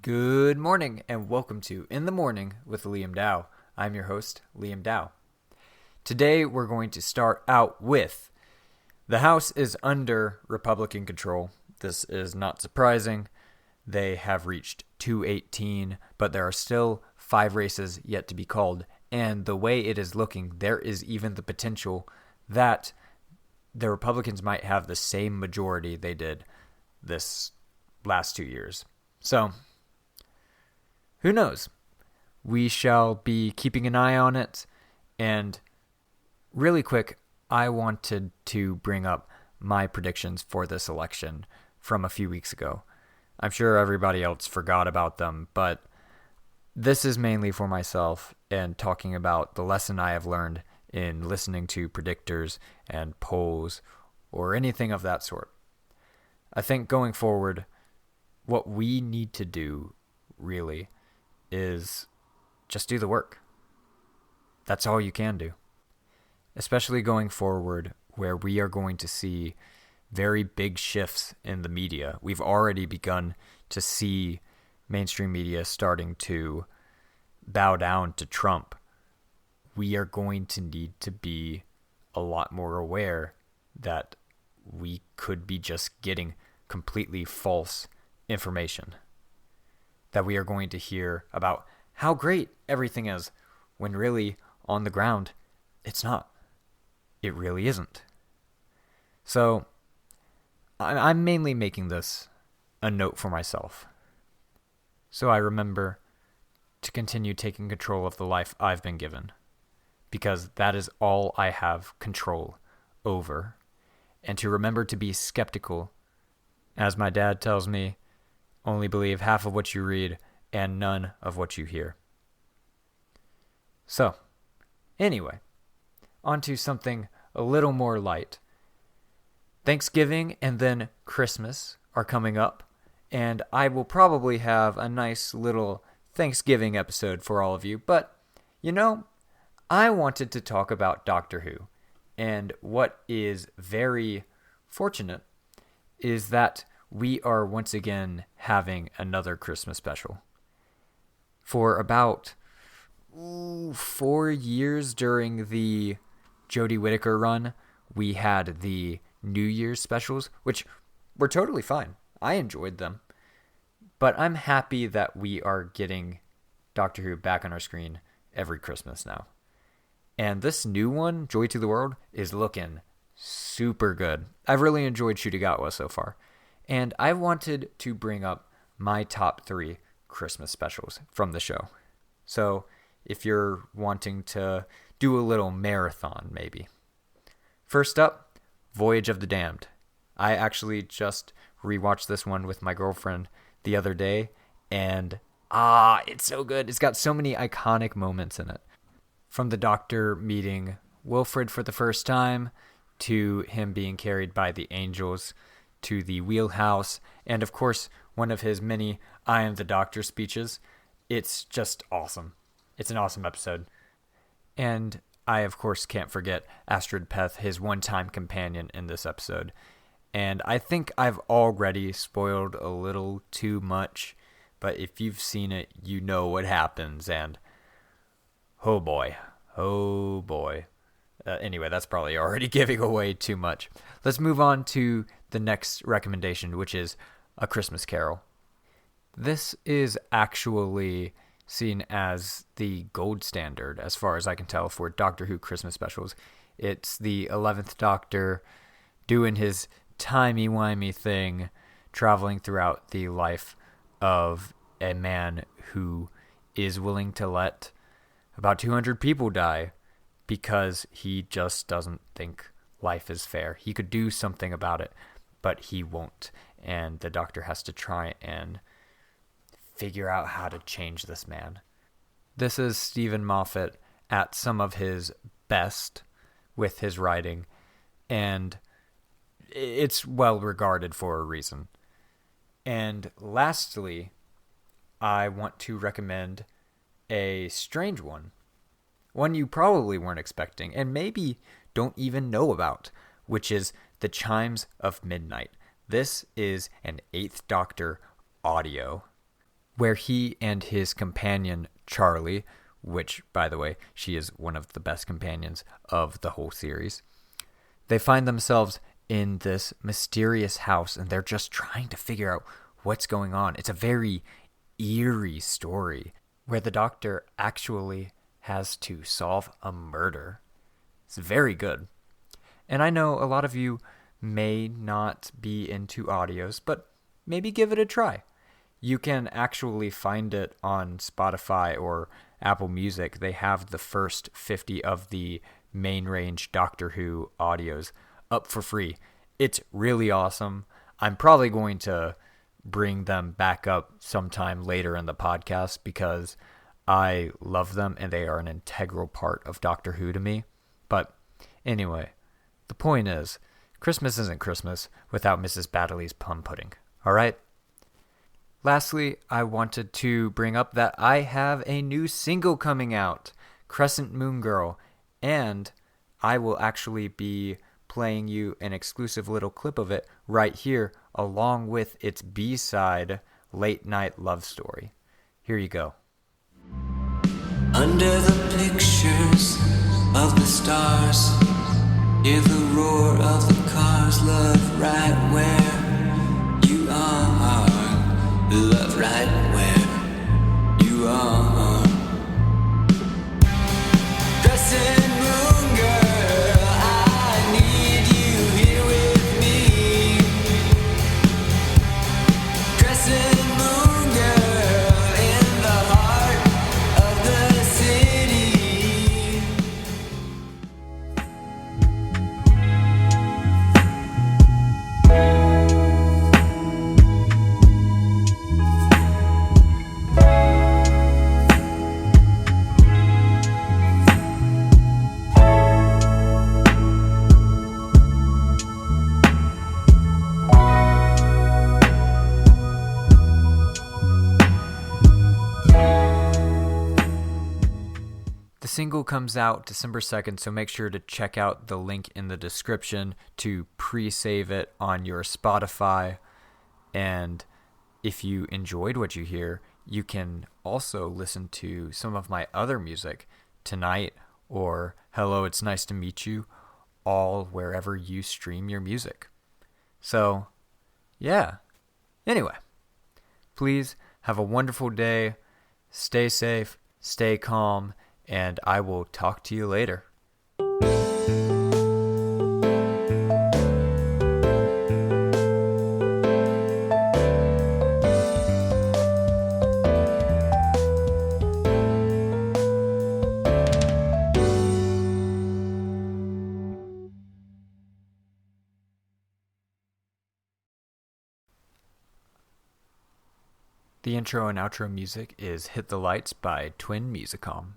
Good morning and welcome to In the Morning with Liam Dow. I'm your host, Liam Dow. Today we're going to start out with the House is under Republican control. This is not surprising. They have reached 218, but there are still 5 races yet to be called. And the way it is looking, there is even the potential that the Republicans might have the same majority they did this last 2 years. So, who knows? We shall be keeping an eye on it. And really quick, I wanted to bring up my predictions for this election from a few weeks ago. I'm sure everybody else forgot about them, but this is mainly for myself and talking about the lesson I have learned in listening to predictors and polls or anything of that sort. I think going forward, what we need to do really is just do the work. That's all you can do. Especially going forward where we are going to see very big shifts in the media. We've already begun to see mainstream media starting to bow down to Trump. We are going to need to be a lot more aware that we could be just getting completely false information. That we are going to hear about how great everything is, when really, on the ground, it's not. It really isn't. So, I'm mainly making this a note for myself. So I remember to continue taking control of the life I've been given. Because that is all I have control over. And to remember to be skeptical. As my dad tells me, only believe half of what you read and none of what you hear. So, anyway, on to something a little more light. Thanksgiving and then Christmas are coming up, and I will probably have a nice little Thanksgiving episode for all of you, but, I wanted to talk about Doctor Who, and what is very fortunate is that we are once again having another Christmas special. For about 4 years during the Jodie Whittaker run, we had the New Year's specials, which were totally fine. I enjoyed them. But I'm happy that we are getting Doctor Who back on our screen every Christmas now. And this new one, Joy to the World, is looking super good. I've really enjoyed Shutagawa so far. And I wanted to bring up my top 3 Christmas specials from the show. So if you're wanting to do a little marathon, maybe. First up, Voyage of the Damned. I actually just rewatched this one with my girlfriend the other day, and it's so good. It's got so many iconic moments in it. From the Doctor meeting Wilfred for the first time, to him being carried by the angels, to the wheelhouse, and of course, one of his many I am the Doctor speeches. It's just awesome. It's an awesome episode. And I, of course, can't forget Astrid Peth, his one-time companion in this episode. And I think I've already spoiled a little too much, but if you've seen it, you know what happens, and oh boy. Anyway, that's probably already giving away too much. Let's move on to the next recommendation, which is A Christmas Carol. This is actually seen as the gold standard, as far as I can tell, for Doctor Who Christmas specials. It's the 11th Doctor doing his timey-wimey thing, traveling throughout the life of a man who is willing to let about 200 people die because he just doesn't think life is fair. He could do something about it, but he won't. And the Doctor has to try and figure out how to change this man. This is Stephen Moffat at some of his best with his writing, and it's well regarded for a reason. And lastly, I want to recommend a strange one you probably weren't expecting and maybe don't even know about, which is The Chimes of Midnight. This is an 8th Doctor audio. where he and his companion, Charlie, which, by the way, she is one of the best companions of the whole series, they find themselves in this mysterious house, and they're just trying to figure out what's going on. It's a very eerie story where the doctor actually has to solve a murder. It's very good. And I know a lot of you may not be into audios, but maybe give it a try. You can actually find it on Spotify or Apple Music. They have the first 50 of the main range Doctor Who audios up for free. It's really awesome. I'm probably going to bring them back up sometime later in the podcast because I love them and they are an integral part of Doctor Who to me. But anyway, the point is, Christmas isn't Christmas without Mrs. Baddeley's plum pudding. All right? Lastly, I wanted to bring up that I have a new single coming out, Crescent Moon Girl, and I will actually be playing you an exclusive little clip of it right here, along with its B-side, Late Night Love Story. Here you go. Under the pictures of the stars, hear the roar of the cars, love right where you are, love right where you are. Crescent moon girl, I need you here with me. Crescent moon girl, in the heart of the city. The single comes out December 2nd, so make sure to check out the link in the description to pre-save it on your Spotify. And if you enjoyed what you hear, you can also listen to some of my other music, Tonight or Hello, It's Nice to Meet You, all wherever you stream your music. So, yeah. Anyway, please have a wonderful day. Stay safe, stay calm, and I will talk to you later. The intro and outro music is Hit the Lights by Twin Musicom.